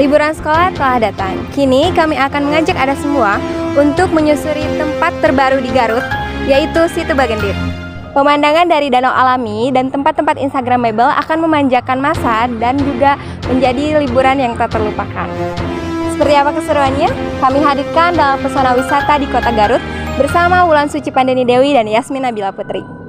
Liburan sekolah telah datang. Kini kami akan mengajak Anda semua untuk menyusuri tempat terbaru di Garut, yaitu Situ Bagendit. Pemandangan dari danau alami dan tempat-tempat instagramable akan memanjakan mata dan juga menjadi liburan yang tak terlupakan. Seperti apa keseruannya? Kami hadirkan dalam pesona wisata di Kota Garut bersama Wulan Suci Pandeni Dewi dan Yasmin Nabila Putri.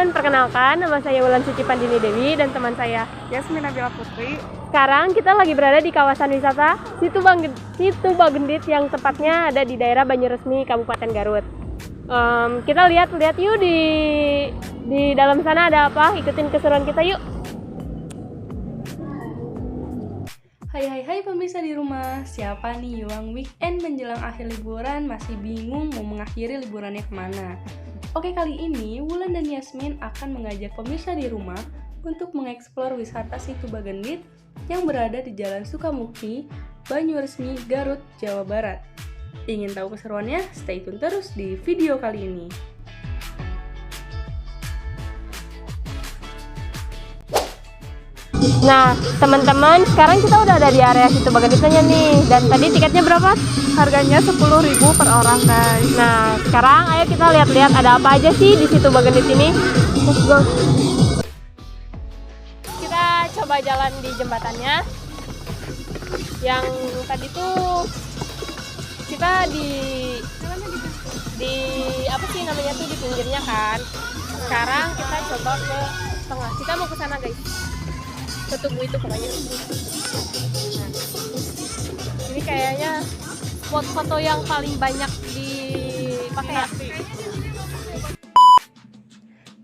Perkenalkan, nama saya Wulan Suci Pandini Dewi dan teman saya Yasmin Nabila Putri. Sekarang kita lagi berada di kawasan wisata Situ Bagendit yang tepatnya ada di daerah Banyuresmi, Kabupaten Garut. Kita lihat yuk di dalam sana ada apa, ikutin keseruan kita yuk. Hai pemirsa di rumah, siapa nih yang weekend menjelang akhir liburan masih bingung mau mengakhiri liburannya kemana? Oke, kali ini Wulan dan Yasmin akan mengajak pemirsa di rumah untuk mengeksplor wisata Situ Bagendit yang berada di Jalan Sukamukti, Banyuresmi, Garut, Jawa Barat. Ingin tahu keseruannya? Stay tune terus di video kali ini. Nah, teman-teman, sekarang kita udah ada di area Situ Bagenditnya nih. Dan tadi tiketnya berapa? Harganya 10.000 per orang, guys. Nah, sekarang ayo kita lihat-lihat ada apa aja sih di Situ Bagendit ini. Let's go. Kita coba jalan di jembatannya. Yang tadi tuh kita di apa sih namanya tuh di pinggirnya kan. Sekarang kita coba ke tengah. Kita mau ke sana, guys. Ketemu itu pokoknya. Nah, ini kayaknya spot foto yang paling banyak dipakai ya.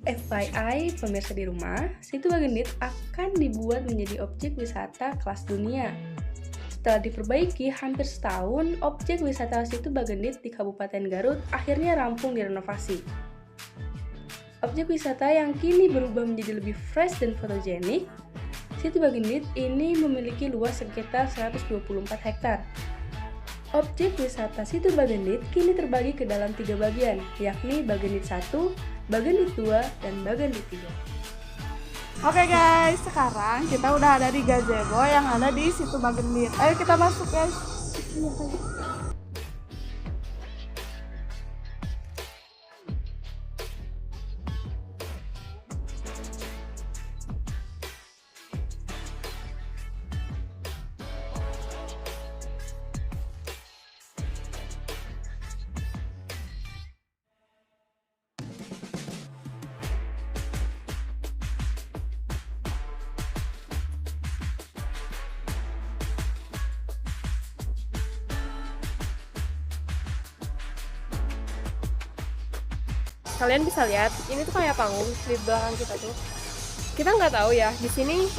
FYI, pemirsa di rumah, Situ Bagendit akan dibuat menjadi objek wisata kelas dunia. Setelah diperbaiki hampir setahun, objek wisata Situ Bagendit di Kabupaten Garut akhirnya rampung direnovasi. Objek wisata yang kini berubah menjadi lebih fresh dan fotogenik, Situ Bagendit ini memiliki luas sekitar 124 hektar. Objek wisata Situ Bagendit kini terbagi ke dalam 3 bagian, yakni Bagendit 1, Bagendit 2, dan Bagendit 3. Oke guys, sekarang kita udah ada di gazebo yang ada di Situ Bagendit. Ayo kita masuk guys. Kalian bisa lihat, ini tuh kayak panggung di belakang kita tuh. Kita nggak tahu ya, di sini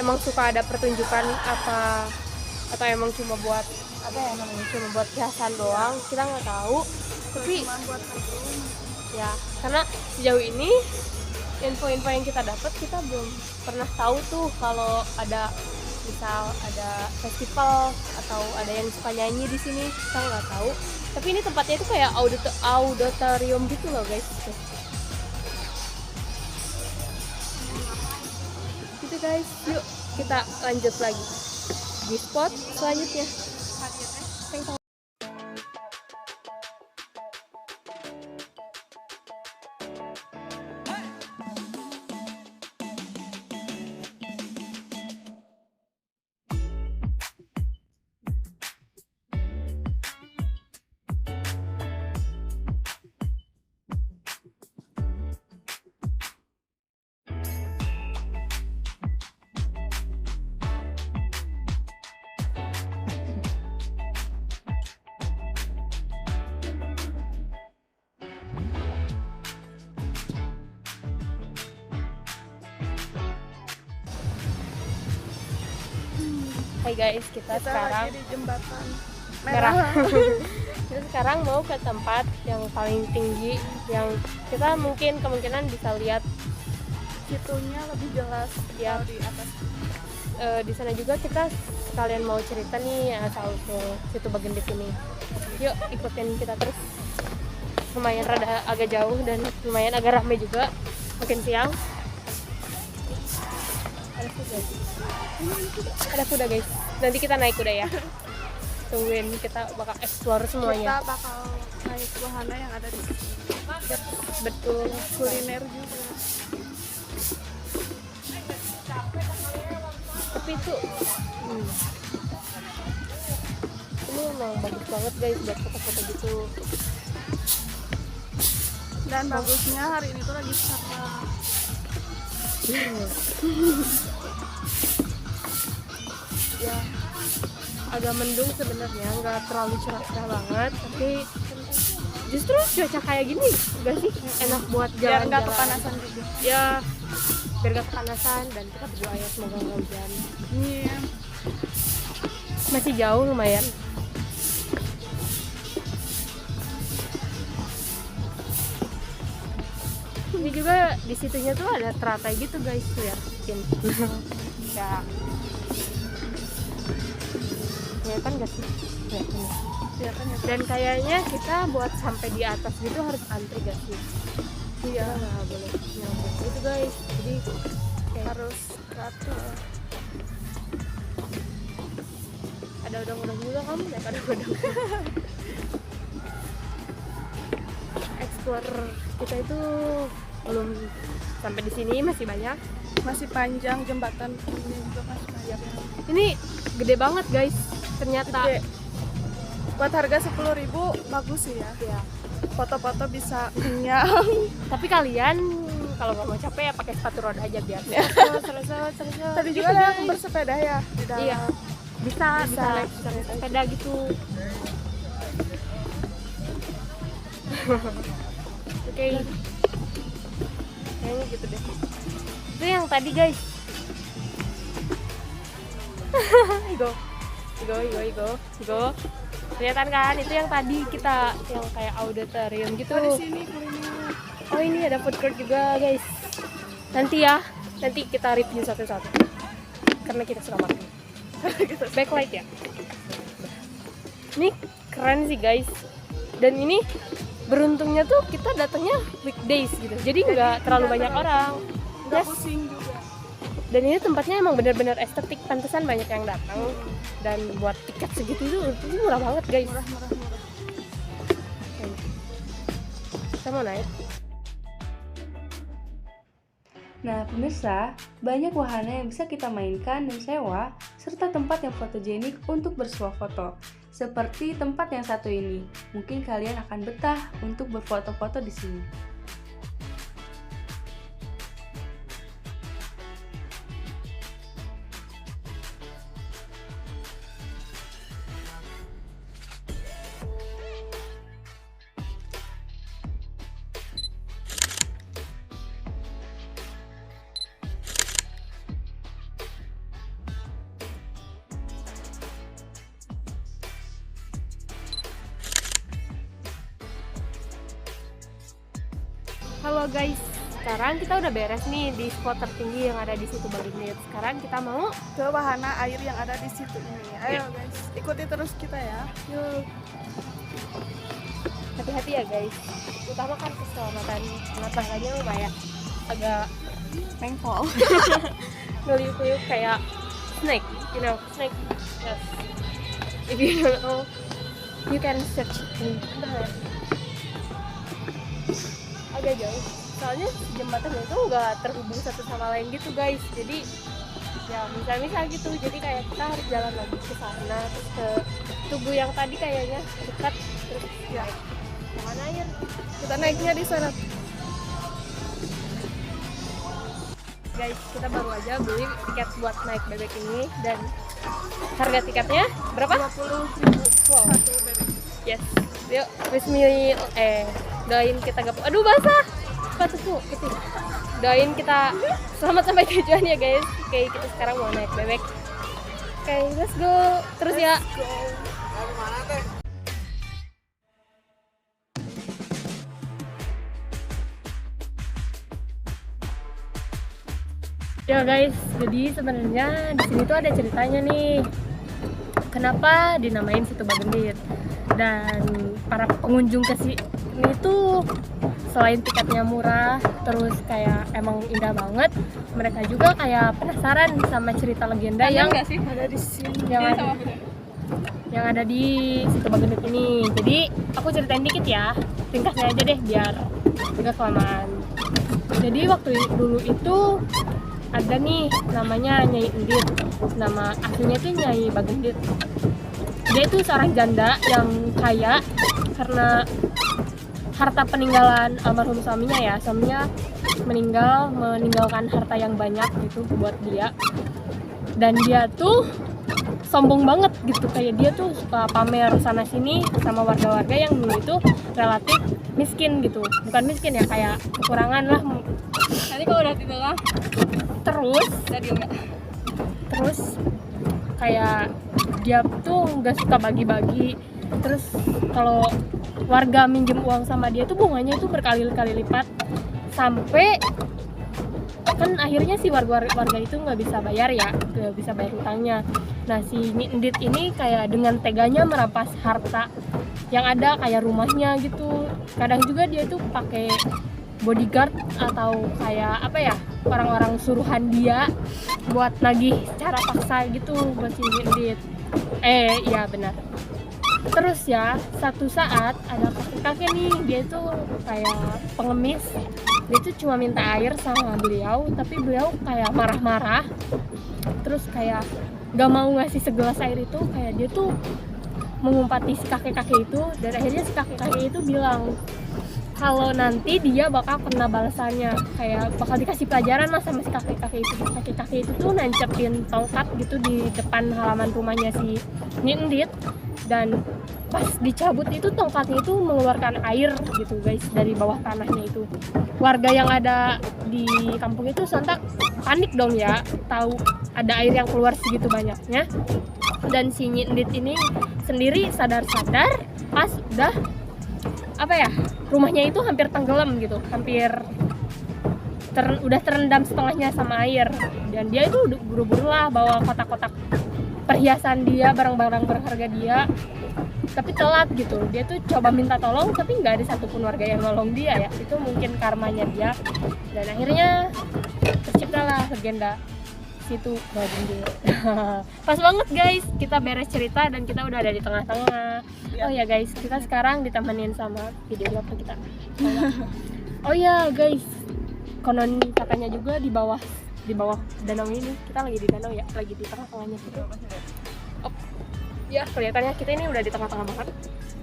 emang suka ada pertunjukan apa atau emang cuma buat apa ya namanya, cuma buat hiasan doang. Kita nggak tahu. Tapi buat ya, karena sejauh ini info-info yang kita dapat, kita belum pernah tahu tuh kalau ada misal ada festival atau ada yang suka nyanyi di sini, kita nggak tahu. Tapi ini tempatnya itu kayak auditorium gitu loh guys. Gitu guys, yuk kita lanjut lagi di spot selanjutnya. Thank you. Hai guys, kita sekarang lagi di jembatan merah. merah. Kita sekarang mau ke tempat yang paling tinggi yang kita mungkin kemungkinan bisa lihat situnya lebih jelas Ya. kalau di atas. Di sana juga kita sekalian mau cerita nih asal usul situ Bagendit ini. Yuk ikutin kita terus. Lumayan rada agak jauh dan lumayan agak ramai juga. Makin siang. Ada kuda. Ada kuda guys. Nanti kita naik kuda ya. Tungguin, kita bakal explore semuanya. Kita bakal naik wahana yang ada di sini. Betul. Kuliner juga. Tapi itu ini emang bagus banget guys buat foto-foto gitu. Dan bagusnya hari ini tuh lagi cerah. Ya agak mendung sebenarnya, nggak terlalu cerah-cerah banget, tapi justru cuaca kayak gini gak sih enak buat Biar jalan-jalan. nggak kepanasan juga. Ya biar nggak kepanasan, dan kita berdoa ya semoga nggak hujan. Iya. Masih jauh lumayan. Ini juga di situnya tuh ada teratai gitu guys, liatin. Ya. Kelihatan gak sih? Kelihatan ya. Kelihatan ya. Dan kayaknya kita buat sampai di atas gitu harus antri gak sih? Iya, nggak boleh nyampe gitu guys. Jadi kayak Harus teratur. ada udang-udang juga, kamu naik ada udang. Explore kita itu belum sampai di sini, masih banyak. Masih panjang jembatan ini juga masih panjang. Ini gede banget guys, ternyata. Gede. Buat harga 10.000 bagus sih ya. Ya. Foto-foto bisa kenyang. Tapi kalian kalau nggak mau capek ya pakai sepatu roda aja biar. Tadi juga ada yang bersepeda ya di dalam. Iya. Bisa naik sepeda gitu. Oke. Kayaknya gitu deh. Itu yang tadi guys. Igo. Kelihatan kan? Itu yang tadi kita yang kayak auditorium gitu. Oh, di sini kuliner. Oh ini ada food court juga guys. Nanti kita review satu-satu. Karena kita suka makan. Backlight ya. Ini keren sih guys. Dan ini beruntungnya tuh kita datangnya weekdays gitu. Jadi nggak terlalu banyak orang. Nggak Yes. pusing juga. Dan ini tempatnya emang benar-benar estetik, pantesan banyak yang datang. Dan buat tiket segitu itu murah banget guys. Murah. Oke. Kita mau naik. Nah, pemirsa, banyak wahana yang bisa kita mainkan dan sewa, serta tempat yang fotogenik untuk bersuah foto. Seperti tempat yang satu ini, mungkin kalian akan betah untuk berfoto-foto di sini. Halo guys, sekarang kita udah beres nih di spot tertinggi yang ada di situ Bagendit. Sekarang kita mau Ke wahana air yang ada di situ ini. Ayo guys, ikuti terus kita ya. yuk. Hati-hati ya guys. Utamakan keselamatan. Karena tangganya lumayan agak Pengpol. ngeliuk-liuk kayak snake, you know, snake. Yes. If you don't know, you can search in internet. Agak jauh. Soalnya jembatan itu nggak terhubung satu sama lain gitu guys. Jadi ya misal gitu. Jadi kayak kita harus jalan lagi ke sana, terus ke tugu yang tadi kayaknya dekat, terus ya kemana air. Kita naiknya di sana. Guys, kita baru aja beli tiket buat naik bebek ini dan harga tiketnya berapa? 20.000. Wow. Satu bebek. Yes. Yuk, doain kita gak. Aduh basah. Sepatuku gitu. Doain kita selamat sampai tujuan ya guys. Oke, kita sekarang mau naik bebek. Oke, let's go. Terus ya. Go. Ya guys, jadi sebenarnya di sini tuh ada ceritanya nih. Kenapa dinamain Situ Bagendit? Dan para pengunjung ke sini tuh selain tiketnya murah, terus kayak emang indah banget, mereka juga kayak penasaran sama cerita legenda yang Ada di sini. yang ada di Situ Bagendit ini. Jadi aku ceritain dikit ya, ringkasnya aja deh biar nggak kelamaan. Jadi waktu dulu itu ada nih namanya Nyai Endit, nama aslinya tuh Nyai Bagendit. Dia itu seorang janda yang kaya karena harta peninggalan almarhum suaminya ya. Suaminya meninggalkan harta yang banyak gitu buat dia. Dan dia tuh sombong banget gitu, kayak dia tuh suka pamer sana sini sama warga-warga yang dulu itu relatif miskin gitu. Bukan miskin ya, kayak kekurangan lah. Nanti kalau udah tidur lah, terus kayak dia tuh nggak suka bagi-bagi. Terus kalau warga minjem uang sama dia tuh bunganya itu berkali-kali lipat, sampai kan akhirnya si warga itu nggak bisa bayar hutangnya. Nah si Nyi Endit ini kayak dengan teganya merampas harta yang ada, kayak rumahnya gitu. Kadang juga dia tuh pakai bodyguard atau kayak apa ya, orang-orang suruhan dia buat nagih secara paksa gitu buat si Nyi Endit. Iya benar. Terus ya satu saat ada kakek-kakek nih, dia tuh kayak pengemis. Dia tuh cuma minta air sama beliau, tapi beliau kayak marah-marah. Terus kayak gak mau ngasih segelas air itu, kayak dia tuh mengumpati si kakek-kakek itu. Dan akhirnya si kakek-kakek itu bilang kalau nanti dia bakal kena balasannya, kayak bakal dikasih pelajaran lah sama si kakek-kakek itu. Kakek-kakek itu tuh nancepin tongkat gitu di depan halaman rumahnya si Nyi Endit. Dan pas dicabut itu tongkatnya itu mengeluarkan air gitu guys dari bawah tanahnya itu. Warga yang ada di kampung itu sontak panik dong ya, tahu ada air yang keluar segitu banyaknya. Dan si Nyi Endit ini sendiri sadar-sadar pas udah rumahnya itu hampir tenggelam gitu, udah terendam setengahnya sama air. Dan dia itu buru-buru lah bawa kotak-kotak perhiasan dia, barang-barang berharga dia, tapi telat gitu. Dia tuh coba minta tolong tapi nggak ada satupun warga yang nolong dia ya. Itu mungkin karmanya dia. Dan akhirnya terciptalah legenda Situ Bagendit. Pas banget guys, kita beres cerita dan kita udah ada di tengah-tengah. Oh ya guys, kita sekarang ditemenin sama videographer kita. Oh ya guys, konon katanya juga di bawah danau ini, kita lagi di danau ya, lagi di tengah-tengahnya gitu. Oh, ya kelihatannya kita ini udah di tengah-tengah banget.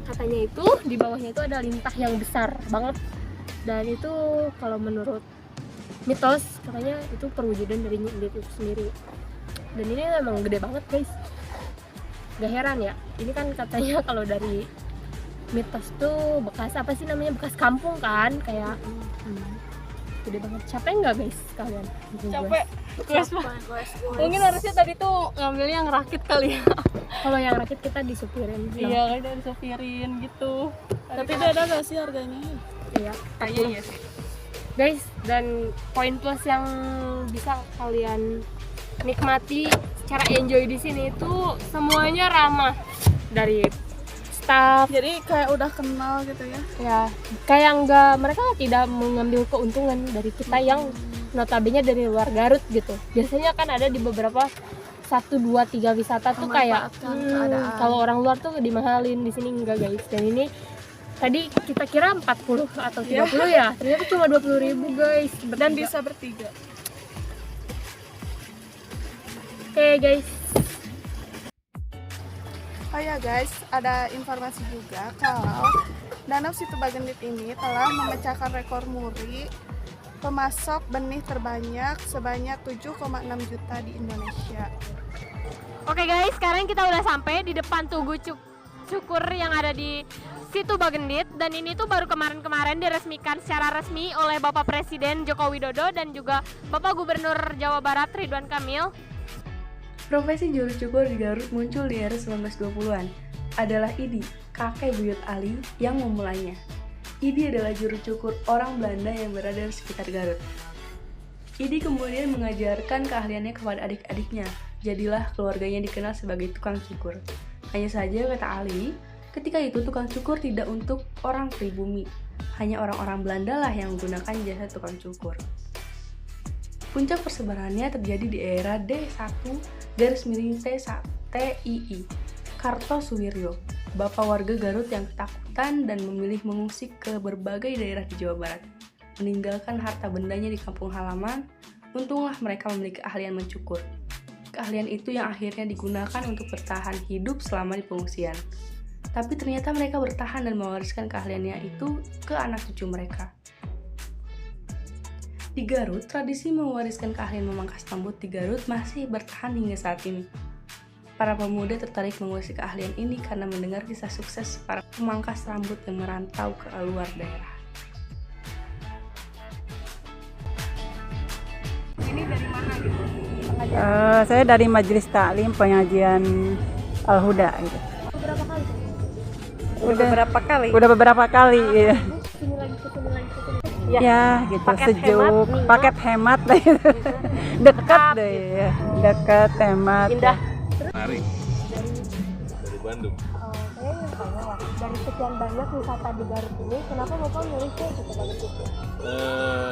Katanya itu di bawahnya itu ada lintah yang besar banget. Dan itu kalau menurut mitos katanya itu perwujudan dari Nyi Endit itu sendiri. Dan ini emang gede banget guys. Gak heran ya, ini kan katanya kalau dari mitos tuh bekas apa sih namanya, bekas kampung kan, kayak gede banget. Capek nggak guys kalian? capek. Mungkin harusnya tadi tuh ngambilnya yang rakit kali ya. Kalau yang rakit kita disupirin. Iya, kan disopirin gitu. Tapi beda gak sih harganya? Iya, Kayaknya iya sih. guys. Dan poin plus yang bisa kalian nikmati secara enjoy di sini itu semuanya ramah, dari staff. Jadi kayak udah kenal gitu ya? Ya, kayak mereka tidak mengambil keuntungan dari kita yang notabene dari luar Garut gitu. Biasanya kan ada di beberapa 1, 2, 3 wisata tuh kayak kalau orang luar tuh dimahalin, di sini enggak guys. Dan ini tadi kita kira 40 atau 30 ya, ternyata cuma 20.000 guys. Dan bisa bertiga. Oke guys. Oh ya guys, ada informasi juga kalau Danau Situ Bagendit ini telah memecahkan rekor muri pemasok benih terbanyak sebanyak 7,6 juta di Indonesia. Oke guys, sekarang kita udah sampai di depan Tugu Cukur yang ada di Situ Bagendit. Dan ini tuh baru kemarin-kemarin diresmikan secara resmi oleh Bapak Presiden Joko Widodo dan juga Bapak Gubernur Jawa Barat Ridwan Kamil. Profesi juru cukur di Garut muncul di era 1920-an. Adalah Idi, kakek buyut Ali, yang memulainya. Idi adalah juru cukur orang Belanda yang berada di sekitar Garut. Idi kemudian mengajarkan keahliannya kepada adik-adiknya. Jadilah keluarganya dikenal sebagai tukang cukur. Hanya saja, kata Ali, ketika itu tukang cukur tidak untuk orang pribumi. Hanya orang-orang Belanda lah yang menggunakan jasa tukang cukur. Puncak persebarannya terjadi di era D1-TII, Kartosuwiryo, bapak warga Garut yang ketakutan dan memilih mengungsi ke berbagai daerah di Jawa Barat. Meninggalkan harta bendanya di kampung halaman, untunglah mereka memiliki keahlian mencukur. Keahlian itu yang akhirnya digunakan untuk bertahan hidup selama di pengungsian. Tapi ternyata mereka bertahan dan mewariskan keahliannya itu ke anak cucu mereka. Di Garut, tradisi mewariskan keahlian memangkas rambut di Garut masih bertahan hingga saat ini. Para pemuda tertarik menguasai keahlian ini karena mendengar kisah sukses para pemangkas rambut yang merantau ke luar daerah. Ini dari mana gitu? Saya dari Majelis Taklim Pengajian Al-Huda gitu. Berapa kali? Udah beberapa kali ya. Kesini lagi. Ya, gitu paket sejuk, hemat, paket hemat lah gitu. Dekat deh ya. Dekat hemat. Indah. Dari Bandung. Saya ingin tanya lah, dari sekian banyak wisata di Garut ini, kenapa Bapak milihnya Situ Bagendit?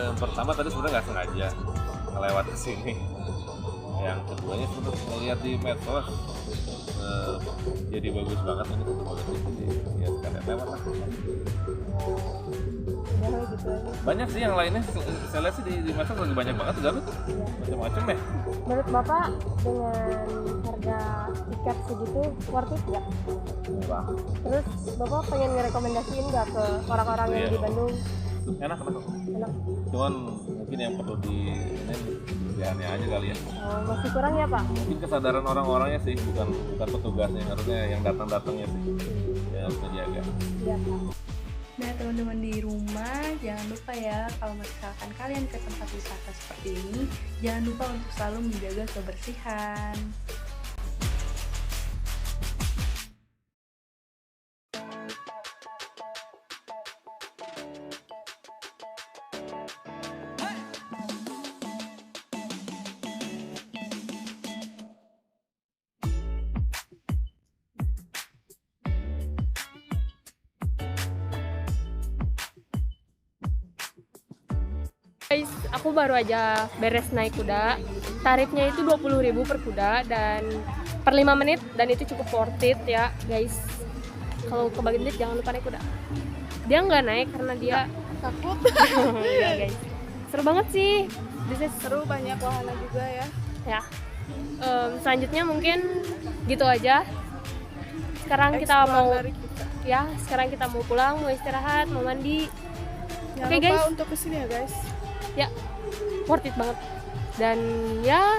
Yang pertama tadi sebenarnya nggak sengaja ngelewat ke sini. Yang keduanya sudah melihat di medsos, jadi bagus banget ini Situ Bagendit. Jadi ya sekalian lewat lah. Banyak sih yang lainnya, saya lihat sih di medsos lagi banyak banget di Garut. Macam-macam ya. Menurut Bapak, dengan harga tiket segitu, worth it nggak? Wah, Terus Bapak pengen ngerekomendasiin nggak ke orang-orang yang Iya. di Bandung? enak. Enak. Cuman mungkin yang perlu dianeh aja kali ya. Masih kurang ya Pak? Mungkin kesadaran orang-orangnya sih, bukan petugasnya, harusnya yang datang-datangnya sih yang harus menjaga. Iya Pak. Nah, teman-teman di rumah, jangan lupa ya kalau misalkan kalian ke tempat wisata seperti ini, jangan lupa untuk selalu menjaga kebersihan. Guys, aku baru aja beres naik kuda. Tarifnya itu 20.000 per kuda dan per 5 menit, dan itu cukup worth it ya guys. Kalau ke Bagendit jangan lupa naik kuda. Dia nggak naik karena dia Takut. Iya guys, seru banget sih. Seru, banyak wahana juga ya. Ya. Selanjutnya mungkin gitu aja. Sekarang kita Explore mau dari kita. sekarang kita mau pulang, mau istirahat, mau mandi. Jangan Oke, lupa guys. untuk kesini ya guys. Ya, worth it banget. Dan ya,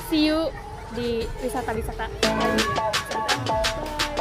see you di wisata-wisata. Bye.